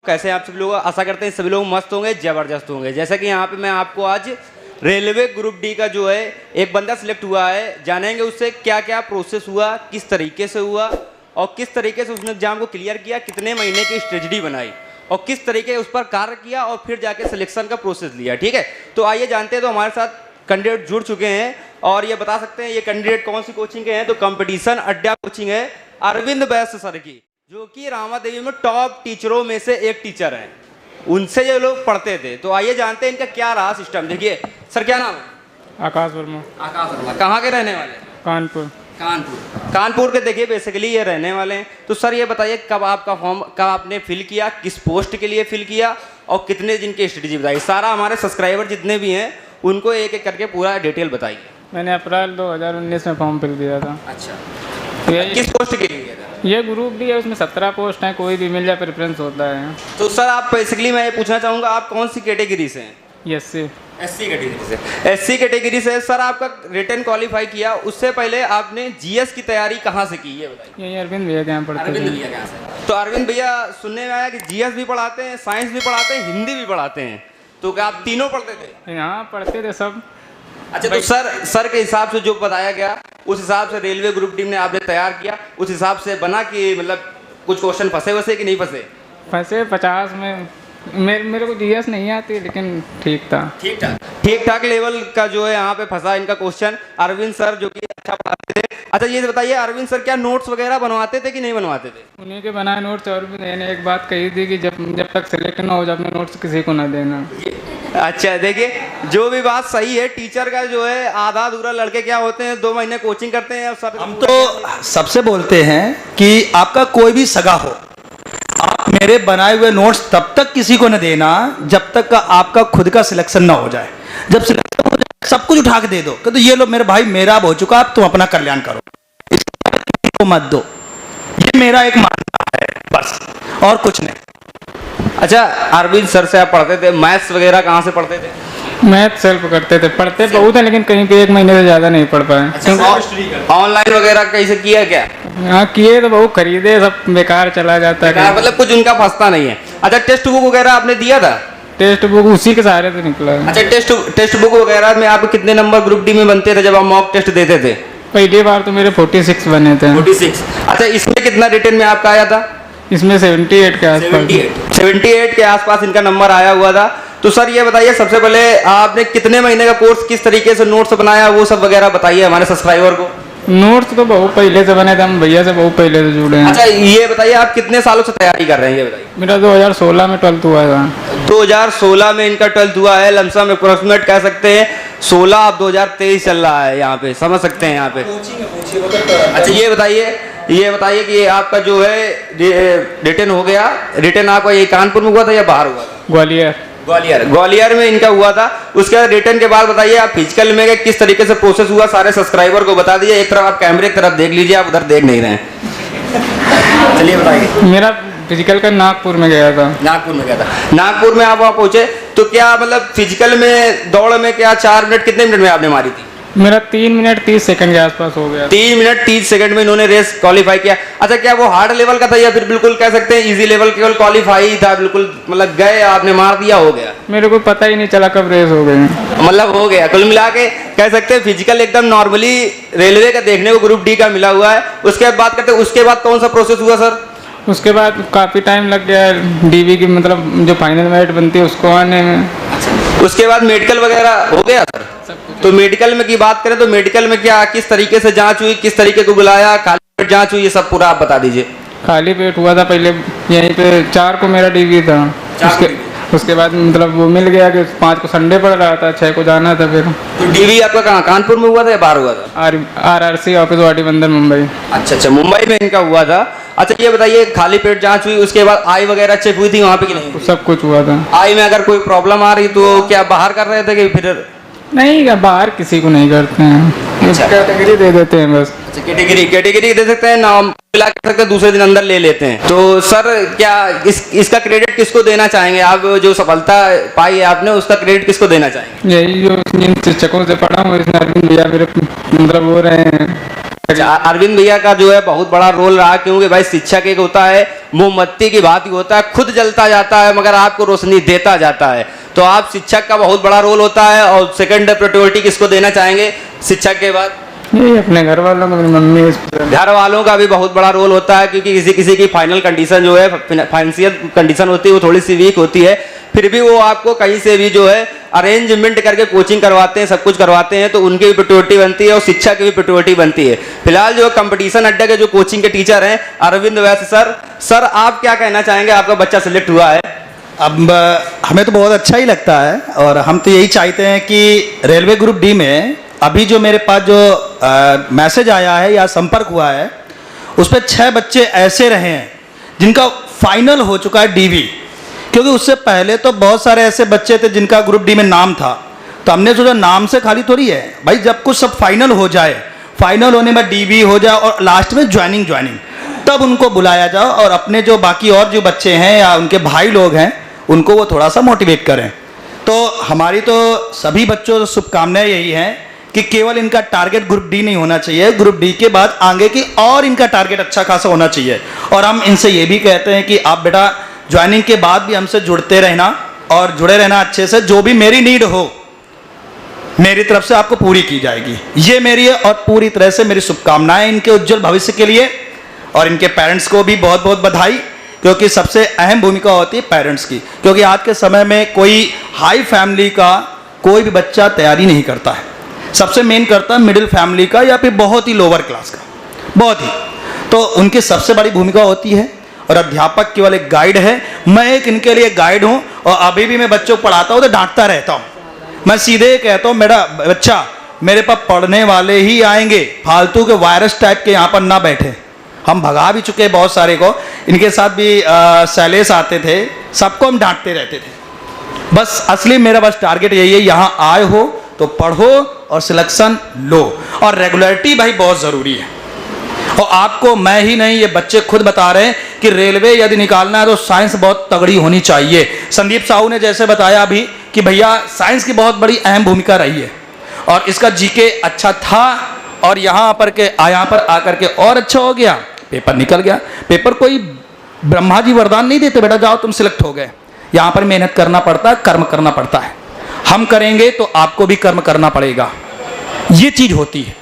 कैसे आप सभी लोग, आशा करते हैं सभी लोग मस्त होंगे, जबरदस्त होंगे। जैसा कि यहाँ पे मैं आपको आज रेलवे ग्रुप डी का जो है एक बंदा सिलेक्ट हुआ है, जानेंगे उससे क्या क्या प्रोसेस हुआ, किस तरीके से हुआ और किस तरीके से उसने एग्जाम को क्लियर किया, कितने महीने की स्ट्रेटजी बनाई और किस तरीके उस पर कार्य किया और फिर जाके सिलेक्शन का प्रोसेस लिया। ठीक है, तो आइए जानते हैं। तो हमारे साथ कैंडिडेट जुड़ चुके हैं और ये बता सकते हैं ये कैंडिडेट कौन सी कोचिंग के हैं। तो कंपटीशन अड्डा कोचिंग है अरविंद बैस सर की, जो कि रामा देवी में टॉप टीचरों में से एक टीचर हैं, उनसे ये लोग पढ़ते थे। तो आइए जानते हैं इनका क्या रहा सिस्टम। देखिए सर, क्या नाम है? आकाश वर्मा। आकाश वर्मा कहाँ के रहने वाले? कानपुर। कानपुर के। देखिए बेसिकली ये रहने वाले हैं। तो सर ये बताइए कब आपका फॉर्म कब आपने फिल किया, किस पोस्ट के लिए फिल किया और कितने दिन की स्ट्रेटजी बताई। सारा हमारे सब्सक्राइबर जितने भी हैं उनको एक एक करके पूरा डिटेल बताइए। मैंने अप्रैल 2019 में फॉर्म फिल किया था। अच्छा, किस पोस्ट के लिए किया था? ये ग्रुप डी है, उसमें 17 पोस्ट हैं, कोई भी मिल जाए प्रेफरेंस होता है। तो सर आप बेसिकली मैं ये पूछना चाहूँगा आप कौन सी कैटेगरी से हैं? एससी। एससी कैटेगरी से। एससी कैटेगरी से सर आपका रिटर्न क्वालिफाई किया, उससे पहले आपने जीएस की तैयारी कहाँ से की ये बताइए। यही अरविंद भैया के यहाँ पढ़ते अरविंद थे। भैया के यहाँ से। तो अरविंद भैया सुनने में आया कि जीएस भी पढ़ाते हैं, साइंस भी पढ़ाते हैं, हिंदी भी पढ़ाते हैं। तो क्या आप तीनों पढ़ते थे? यहाँ पढ़ते थे सब। अच्छा, तो सर के हिसाब से जो बताया गया उस हिसाब से रेलवे ग्रुप टीम ने आपने तैयार किया, उस हिसाब से बना कि मतलब कुछ क्वेश्चन फंसे वसे कि नहीं फंसे? फंसे 50 में। मेरे को जीएस नहीं आती, लेकिन ठीक था। ठीक ठाक लेवल का जो है यहाँ पे फंसा इनका क्वेश्चन। अरविंद सर जो कि अच्छा पढ़ाते थे। अच्छा ये बताइए अरविंद सर क्या नोट्स वगैरह बनवाते थे कि नहीं बनवाते थे? उन्हीं के बनाए नोट्स। और मैंने एक बात कही थी कि जब तक सिलेक्ट ना हो जाए अपने नोट्स किसी को ना देना। अच्छा देखिए, जो भी बात सही है, टीचर का जो है आधा अधूरा लड़के क्या होते हैं 2 महीने कोचिंग करते हैं और सर हम तो सबसे बोलते हैं कि आपका कोई भी सगा हो, आप मेरे बनाए हुए नोट्स तब तक किसी को न देना जब तक आपका खुद का सिलेक्शन ना हो जाए। जब सिलेक्शन हो जाए सब कुछ उठा के दे दो कि तो ये लो मेरे भाई मेरा अब हो चुका, अब तुम अपना कल्याण करो, इसको मत दो। ये मेरा एक मानना है बस, और कुछ नहीं। अच्छा, अरविंद सर से आप पढ़ते थे, मैथ्स वगैरह कहाँ से पढ़ते थे? मैथ सेल्फ करते थे, पढ़ते बहुत है लेकिन कहीं पे 1 महीने से ज़्यादा नहीं पढ़ पाए। अच्छा, ऑनलाइन वगैरह कैसे किया क्या? हाँ किए तो बहुत, खरीदे सब बेकार चला जाता है। मतलब कुछ उनका फंसता नहीं है। अच्छा, टेस्ट बुक वगैरह आपने दिया था? टेस्ट बुक उसी के सहारे से निकला। अच्छा, टेस्ट बुक वगैरह में आपके कितने नंबर ग्रुप डी में बनते थे जब आप मॉक टेस्ट देते थे? पहली बार तो मेरे 46 बने थे। 46। अच्छा, इसमें कितना रिटर्न में आपका आया था? इसमें 78 के आसपास। 78 के आसपास इनका नंबर आया हुआ था। तो सर ये बताइए सबसे पहले आपने कितने महीने का कोर्स, किस तरीके से नोट्स बनाया, वो सब वगैरह बताइए हमारे सब्सक्राइबर को। नोट्स तो बहुत पहले से बने थे, हम भैया से बहुत पहले से जुड़े हैं। अच्छा ये बताइए आप कितने सालों से तैयारी कर रहे हैं ये बताइए। मेरा 2016 में 12th हुआ था। 2016 में इनका 12th हुआ है, लमसम अप्रोक्सीमेट कह सकते हैं 16, अब 2023 चल रहा है, यहाँ पे समझ सकते हैं यहाँ पे। अच्छा ये बताइए कि आपका जो है रिटर्न हो गया, रिटर्न आपका ये कानपुर में हुआ था या बाहर हुआ था? ग्वालियर में इनका हुआ था। उसके बाद रिटर्न के बाद बताइए आप फिजिकल में किस तरीके से प्रोसेस हुआ, सारे सब्सक्राइबर को बता दीजिए। एक तरफ आप कैमरे की तरफ देख लीजिए, आप उधर देख नहीं रहे हैं। चलिए बताइए। मेरा फिजिकल का नागपुर में गया था। नागपुर में आप वहाँ पहुंचे तो क्या मतलब फिजिकल में दौड़ में क्या 4 मिनट कितने मिनट में आपने मारी थी? मेरा 3 मिनट 30 सेकंड के आसपास हो गया। 3 मिनट 30 सेकंड में इन्होंने रेस क्वालिफाई किया। अच्छा, क्या वो हार्ड लेवल का था या फिर बिल्कुल कह सकते हैं इजी लेवल, केवल क्वालिफाई था, बिल्कुल मतलब गए आपने मार दिया हो गया? मेरे को पता ही नहीं चला कब रेस हो गई, मतलब हो गया। कुल मिला के कह सकते हैं फिजिकल एकदम नॉर्मली रेलवे का देखने को ग्रुप डी का मिला हुआ है। उसके बाद बात करते हैं उसके बाद कौन सा प्रोसेस हुआ सर? उसके बाद काफ़ी टाइम लग गया डीवी की, मतलब जो फाइनल मेरिट बनती है उसको आने में। उसके बाद मेडिकल वगैरह हो गया सर? तो मेडिकल में की बात करें तो मेडिकल में क्या किस तरीके से जांच हुई, किस तरीके को बुलाया, खाली पेट जांच हुई, ये सब पूरा आप बता दीजिए। खाली पेट हुआ था पहले, यहीं पे 4 को मेरा डीवी था। उसके बाद मतलब वो मिल गया कि 5 को संडे पड़ रहा था, 6 को जाना था। फिर तो डीवी आपका कहाँ, कानपुर में हुआ था या बाहर हुआ था? RRC ऑफिस वाटी बंदर मुंबई। अच्छा, मुंबई में इनका हुआ था। अच्छा ये बताइए खाली पेट जांच हुई, उसके बाद आई वगैरह चेक हुई थी वहाँ पे कि नहीं? सब कुछ हुआ था। आई में अगर कोई प्रॉब्लम आ रही तो क्या बाहर कर रहे थे कि फिर? नहीं, बाहर किसी को नहीं करते हैं। अच्छा, कैटेगरी दे देते हैं बस। अच्छा, कैटेगरी दे सकते हैं, नाम मिला कर सकते हैं, दूसरे दिन अंदर ले लेते हैं। तो सर क्या इसका क्रेडिट किसको देना चाहेंगे आप? जो सफलता पाई है आपने उसका क्रेडिट किसको देना चाहेंगे? यही जो जिन शिक्षकों से पढ़ा हूँ, इसमें अरविंद भैया मेरे मतलब हो रहे हैं अच्छा, अरविंद भैया का जो है बहुत बड़ा रोल रहा, क्योंकि भाई शिक्षक एक होता है मोमबत्ती की बात ही होता है, खुद जलता जाता है मगर आपको रोशनी देता जाता है। तो आप शिक्षक का बहुत बड़ा रोल होता है। और सेकंड प्रायोरिटी किसको देना चाहेंगे शिक्षक के बाद? यही अपने घर वालों को, मेरी मम्मी। घर वालों का भी बहुत बड़ा रोल होता है, क्योंकि किसी किसी की फाइनल कंडीशन जो है, फाइनेंशियल कंडीशन होती है, वो थोड़ी सी वीक होती है, फिर भी वो आपको कहीं से भी जो है अरेंजमेंट करके कोचिंग करवाते हैं, सब कुछ करवाते हैं, तो उनकी भी प्रायोरिटी बनती है और शिक्षा की भी प्रायोरिटी बनती है। फिलहाल जो कंपटीशन अड्डा के जो कोचिंग के टीचर हैं अरविंद वैश्य सर, सर आप क्या कहना चाहेंगे? आपका बच्चा सिलेक्ट हुआ है। अब हमें तो बहुत अच्छा ही लगता है, और हम तो यही चाहते हैं कि रेलवे ग्रुप डी में अभी जो मेरे पास जो मैसेज आया है या संपर्क हुआ है, उस पर 6 बच्चे ऐसे रहे हैं जिनका फाइनल हो चुका है डीवी। क्योंकि उससे पहले तो बहुत सारे ऐसे बच्चे थे जिनका ग्रुप डी में नाम था, तो हमने सोचा नाम से खाली थोड़ी है भाई, जब कुछ सब फाइनल हो जाए, फाइनल होने में डीवी हो जाए और लास्ट में ज्वाइनिंग तब उनको बुलाया जाओ, और अपने जो बाकी और जो बच्चे हैं या उनके भाई लोग हैं उनको वो थोड़ा सा मोटिवेट करें। तो हमारी तो सभी बच्चों को शुभकामनाएं यही हैं कि केवल इनका टारगेट ग्रुप डी नहीं होना चाहिए, ग्रुप डी के बाद आगे की और इनका टारगेट अच्छा खासा होना चाहिए। और हम इनसे ये भी कहते हैं कि आप बेटा ज्वाइनिंग के बाद भी हमसे जुड़ते रहना और जुड़े रहना अच्छे से, जो भी मेरी नीड हो मेरी तरफ से आपको पूरी की जाएगी, ये मेरी है। और पूरी तरह से मेरी शुभकामनाएं इनके उज्जवल भविष्य के लिए, और इनके पेरेंट्स को भी बहुत बहुत बधाई, क्योंकि सबसे अहम भूमिका होती है पेरेंट्स की। क्योंकि आज के समय में कोई हाई फैमिली का कोई भी बच्चा तैयारी नहीं करता है, सबसे मेन करता है मिडिल फैमिली का या फिर बहुत ही लोअर क्लास का, बहुत ही। तो उनकी सबसे बड़ी भूमिका होती है, और अध्यापक केवल एक गाइड है। मैं एक इनके लिए गाइड हूँ, और अभी भी मैं बच्चों को पढ़ाता हूँ तो डांटता रहता हूँ। मैं सीधे कहता हूँ मेरा बच्चा मेरे पास पढ़ने वाले ही आएंगे, फालतू के वायरस टाइप के यहाँ पर ना बैठे। हम भगा भी चुके हैं बहुत सारे को, इनके साथ भी शैलेश आते थे, सबको हम डांटते रहते थे। बस असली मेरा बस टारगेट यही है, यहाँ आए हो तो पढ़ो और सिलेक्शन लो, और रेगुलरिटी भाई बहुत ज़रूरी है। और आपको मैं ही नहीं, ये बच्चे खुद बता रहे हैं कि रेलवे यदि निकालना है तो साइंस बहुत तगड़ी होनी चाहिए। संदीप साहू ने जैसे बताया अभी कि भैया साइंस की बहुत बड़ी अहम भूमिका रही है, और इसका जीके अच्छा था, और यहाँ पर आकर के और अच्छा हो गया, पेपर निकल गया। पेपर कोई ब्रह्मा जी वरदान नहीं देते बेटा जाओ तुम सिलेक्ट हो गए, यहाँ पर मेहनत करना पड़ता है, कर्म करना पड़ता है। हम करेंगे तो आपको भी कर्म करना पड़ेगा, ये चीज़ होती है।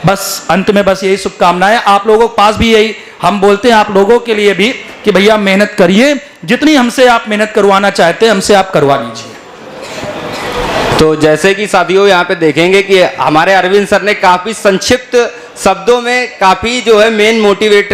बस अंत में बस यही शुभकामनाएं आप लोगों के पास भी, यही हम बोलते हैं आप लोगों के लिए भी कि भैया मेहनत करिए, जितनी हमसे आप मेहनत करवाना चाहते हैं हमसे आप करवा लीजिए। तो जैसे कि साथियों यहाँ पे देखेंगे कि हमारे अरविंद सर ने काफ़ी संक्षिप्त शब्दों में काफ़ी जो है मेन मोटिवेट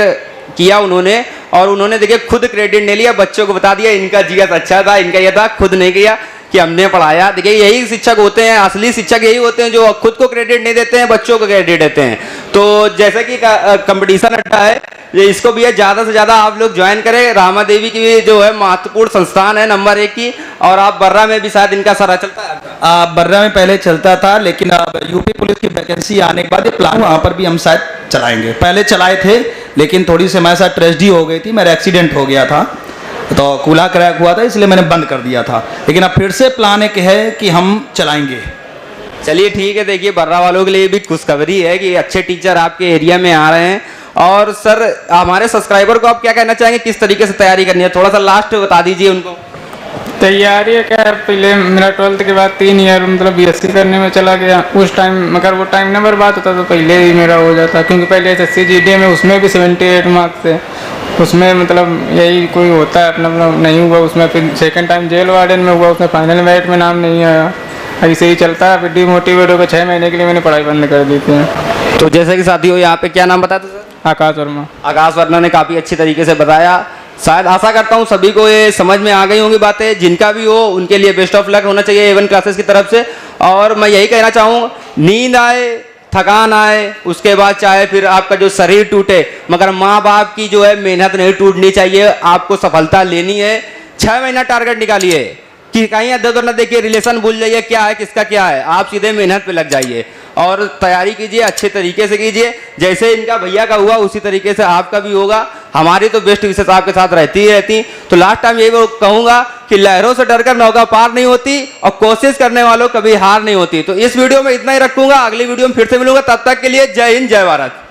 किया उन्होंने, और उन्होंने देखिए खुद क्रेडिट नहीं लिया, बच्चों को बता दिया इनका जीएस अच्छा था, इनका यह था, खुद नहीं किया कि हमने पढ़ाया। देखिए यही शिक्षक होते हैं, असली शिक्षक यही होते हैं जो खुद को क्रेडिट नहीं देते हैं, बच्चों को क्रेडिट देते हैं। तो जैसे कि कंपटीशन अड्डा है, ये इसको भी है ज़्यादा से ज़्यादा आप लोग ज्वाइन करें। रामा देवी की भी जो है महत्वपूर्ण संस्थान है नंबर 1 की, और आप बर्रा में भी शायद इनका सारा चलता है। बर्रा में पहले चलता था, लेकिन अब यूपी पुलिस की वैकेंसी आने के बाद ये प्लान वहाँ पर भी हम शायद चलाएंगे। पहले चलाए थे, लेकिन थोड़ी सी हमारे साथ ट्रेजेडी हो गई थी, मेरा एक्सीडेंट हो गया था, तो कूल्हा क्रैक हुआ था, इसलिए मैंने बंद कर दिया था। लेकिन अब फिर से प्लान एक है कि हम चलाएंगे। चलिए ठीक है। देखिए बर्रा वालों के लिए भी खुशखबरी है कि अच्छे टीचर आपके एरिया में आ रहे हैं। और सर हमारे सब्सक्राइबर को आप क्या कहना चाहेंगे, किस तरीके से तैयारी करनी है, थोड़ा सा लास्ट बता दीजिए उनको। तैयारी है क्या, पहले मेरा 12th के बाद 3 ईयर मतलब बीएससी करने में चला गया उस टाइम, मगर वो टाइम ना बर्बाद होता तो पहले ही मेरा हो जाता, क्योंकि पहले एसएससी जीडी में उसमें भी 78 मार्क्स थे, उसमें मतलब यही कोई होता है अपना नहीं हुआ उसमें। फिर सेकंड टाइम जेल वार्डन में हुआ, उसमें फाइनल मेरिट में नाम नहीं आया, ऐसे ही चलता है। फिर डिमोटिवेट होकर 6 महीने के लिए मैंने पढ़ाई बंद कर दी थी। तो जैसे कि साथियों यहाँ पे क्या नाम बताया था सर? आकाश वर्मा। आकाश वर्मा ने काफ़ी अच्छी तरीके से बताया। शायद आशा करता हूँ सभी को ये समझ में आ गई होंगी बातें, जिनका भी हो उनके लिए बेस्ट ऑफ लक होना चाहिए A1 क्लासेस की तरफ से। और मैं यही कहना चाहूँ, नींद आए, थकान आए, उसके बाद चाहे फिर आपका जो शरीर टूटे, मगर माँ बाप की जो है मेहनत नहीं टूटनी चाहिए। आपको सफलता लेनी है, 6 महीना टारगेट निकालिए कि कहीं इधर उधर न देखिए, रिलेशन भूल जाइए क्या है किसका क्या है, आप सीधे मेहनत पे लग जाइए और तैयारी कीजिए, अच्छे तरीके से कीजिए। जैसे इनका भैया का हुआ उसी तरीके से आपका भी होगा। हमारी तो बेस्ट विशेष आपके साथ रहती ही रहती। तो लास्ट टाइम यही कहूँगा कि लहरों से डरकर नौका पार नहीं होती, और कोशिश करने वालों कभी हार नहीं होती। तो इस वीडियो में इतना ही रखूंगा, अगली वीडियो में फिर से मिलूंगा, तब तक के लिए जय हिंद जय भारत।